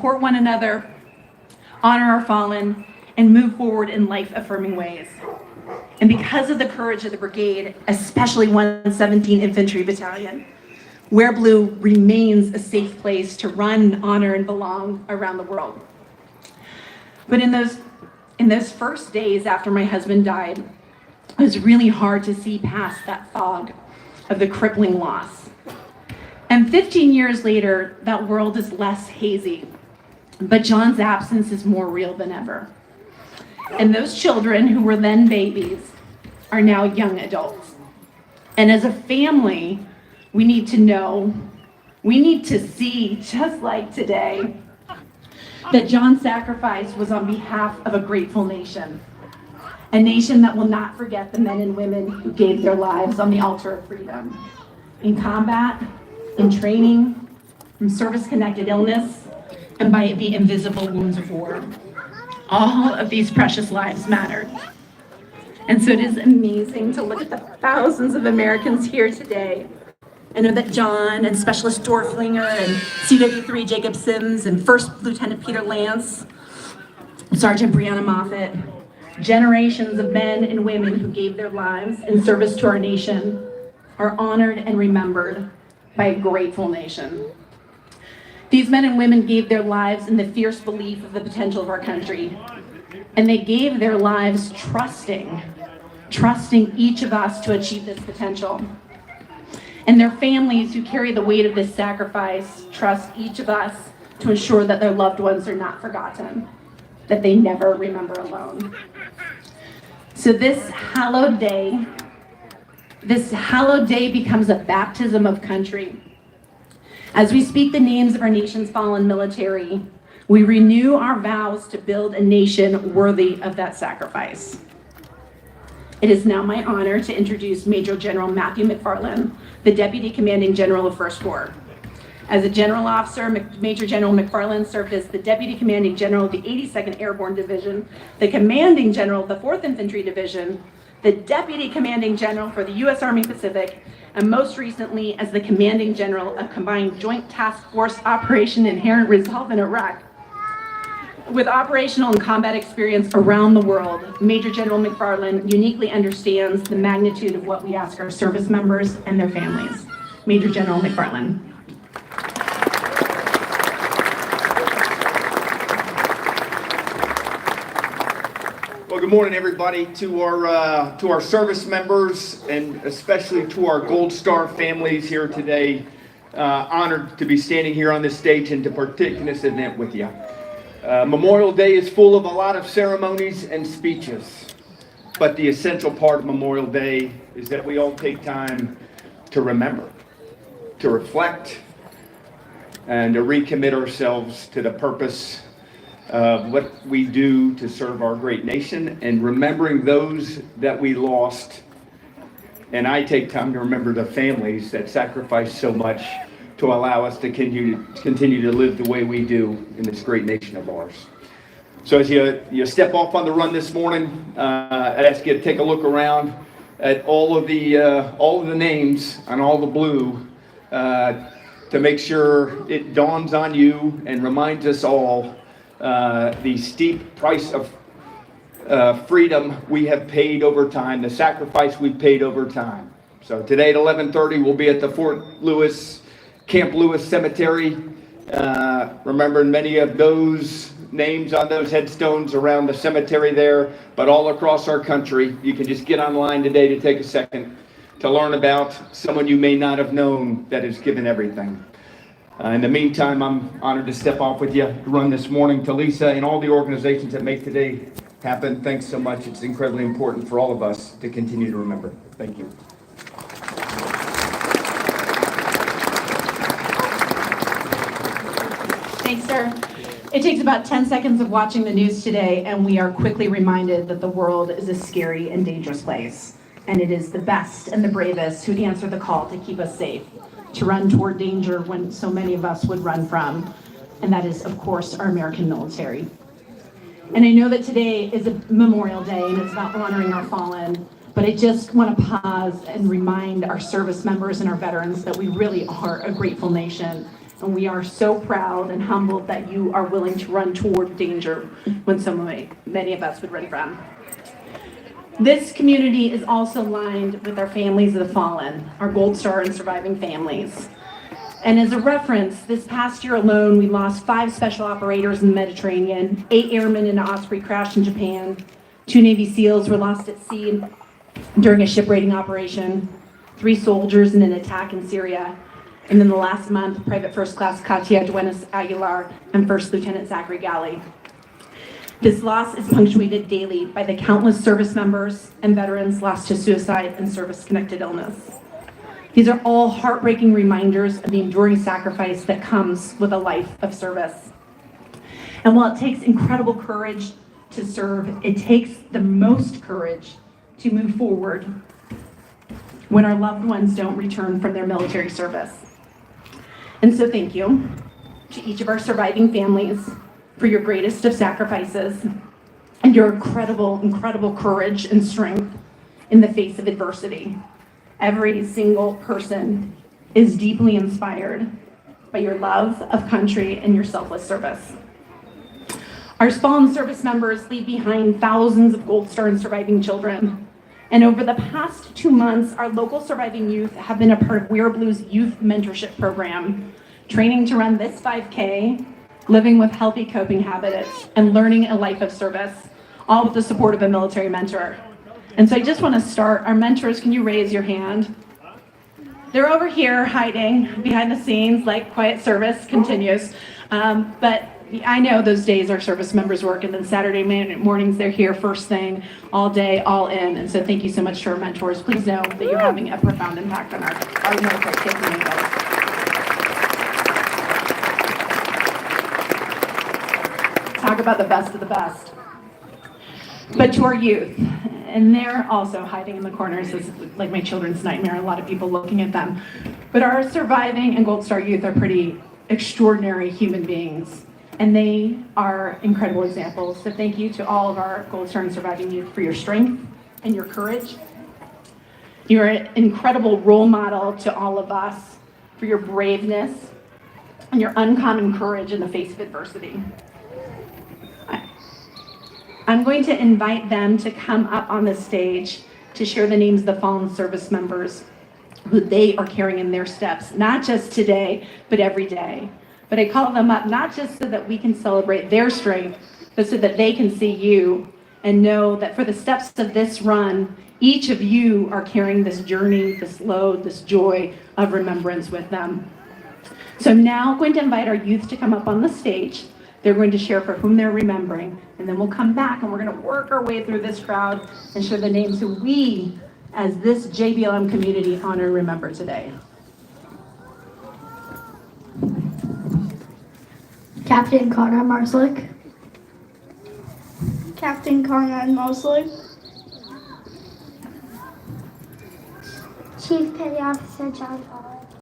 support one another, honor our fallen, and move forward in life-affirming ways. And because of the courage of the brigade, especially 117 Infantry Battalion, Wear Blue remains a safe place to run, honor, and belong around the world. But in those first days after my husband died, it was really hard to see past that fog of the crippling loss. And 15 years later, that world is less hazy, but John's absence is more real than ever. And those children who were then babies are now young adults. And as a family, we need to know, we need to see, just like today, that John's sacrifice was on behalf of a grateful nation. A nation that will not forget the men and women who gave their lives on the altar of freedom. In combat, in training, from service-connected illness, and by the invisible wounds of war. All of these precious lives mattered. And so it is amazing to look at the thousands of Americans here today and know that John and Specialist Dorflinger and CW3 Jacob Sims and First Lieutenant Peter Lance, Sergeant Brianna Moffett, generations of men and women who gave their lives in service to our nation are honored and remembered by a grateful nation. These men and women gave their lives in the fierce belief of the potential of our country. And they gave their lives trusting each of us to achieve this potential. And their families who carry the weight of this sacrifice trust each of us to ensure that their loved ones are not forgotten, that they never remember alone. So this hallowed day becomes a baptism of country. As we speak the names of our nation's fallen military, we renew our vows to build a nation worthy of that sacrifice. It is now my honor to introduce Major General Matthew McFarland, the Deputy Commanding General of First Corps. As a general officer, Major General McFarland served as the Deputy Commanding General of the 82nd Airborne Division, the Commanding General of the 4th Infantry Division, the Deputy Commanding General for the U.S. Army Pacific, and most recently as the Commanding General of Combined Joint Task Force Operation Inherent Resolve in Iraq. With operational and combat experience around the world, Major General McFarland uniquely understands the magnitude of what we ask our service members and their families. Major General McFarland. Well, good morning, everybody. To our service members and especially to our Gold Star families here today. Honored to be standing here on this stage and to partake in this event with you. Memorial Day is full of a lot of ceremonies and speeches, but the essential part of Memorial Day is that we all take time to remember, to reflect, and to recommit ourselves to the purpose of what we do to serve our great nation and remembering those that we lost. And I take time to remember the families that sacrificed so much to allow us to continue to live the way we do in this great nation of ours. So as you step off on the run this morning, I'd ask you to take a look around at all of the names on all the blue to make sure it dawns on you and reminds us all the steep price of freedom we have paid over time, the sacrifice we've paid over time. So today at 11:30 we'll be at the Camp Lewis Cemetery, remembering many of those names on those headstones around the cemetery there, but all across our country. You can just get online today to take a second to learn about someone you may not have known that has given everything. In the meantime, I'm honored to step off with you to run this morning. To Lisa and all the organizations that make today happen, thanks so much. It's incredibly important for all of us to continue to remember. Thank you. Thanks, sir. It takes about 10 seconds of watching the news today, and we are quickly reminded that the world is a scary and dangerous place. And it is the best and the bravest who answer the call to keep us safe, to run toward danger when so many of us would run from. And that is, of course, our American military. And I know that today is a Memorial Day, and it's about honoring our fallen, but I just want to pause and remind our service members and our veterans that we really are a grateful nation, And we are so proud and humbled that you are willing to run toward danger when many of us would run from. This community is also lined with our families of the fallen, our Gold Star and surviving families. And as a reference, this past year alone, we lost 5 special operators in the Mediterranean, 8 airmen in an Osprey crash in Japan, 2 Navy SEALs were lost at sea during a ship raiding operation, 3 soldiers in an attack in Syria, and in the last month, Private First Class Katia Duenas Aguilar and First Lieutenant Zachary Galley. This loss is punctuated daily by the countless service members and veterans lost to suicide and service-connected illness. These are all heartbreaking reminders of the enduring sacrifice that comes with a life of service. And while it takes incredible courage to serve, it takes the most courage to move forward when our loved ones don't return from their military service. And so thank you to each of our surviving families for your greatest of sacrifices and your incredible courage and strength in the face of adversity. Every single person is deeply inspired by your love of country and your selfless service. Our fallen service members leave behind thousands of Gold Star and surviving children. And over the past 2 months, our local surviving youth have been a part of We Are Blue's youth mentorship program, training to run this 5K, living with healthy coping habits, and learning a life of service, all with the support of a military mentor. And so I just want to start. Our mentors, can you raise your hand? They're over here hiding behind the scenes like quiet service continues. But I know those days our service members work, and then Saturday mornings they're here first thing, all day, all in. And so thank you so much to our mentors. Please know that you're having a profound impact on our military kids and adults. Talk about the best of the best. But to our youth, and they're also hiding in the corners as like my children's nightmare, a lot of people looking at them. But our surviving and Gold Star youth are pretty extraordinary human beings, and they are incredible examples. So thank you to all of our Gold Star and surviving youth for your strength and your courage. You're an incredible role model to all of us for your braveness and your uncommon courage in the face of adversity. I'm going to invite them to come up on the stage to share the names of the fallen service members who they are carrying in their steps, not just today, but every day. But I call them up not just so that we can celebrate their strength, but so that they can see you and know that for the steps of this run, each of you are carrying this journey, this load, this joy of remembrance with them. So now I'm going to invite our youth to come up on the stage. They're going to share for whom they're remembering, and then we'll come back and we're going to work our way through this crowd and share the names who we, as this JBLM community, honor and remember today. Captain Conrad Marslick, Captain Conrad Mosley, Chief Petty Officer John Fowler,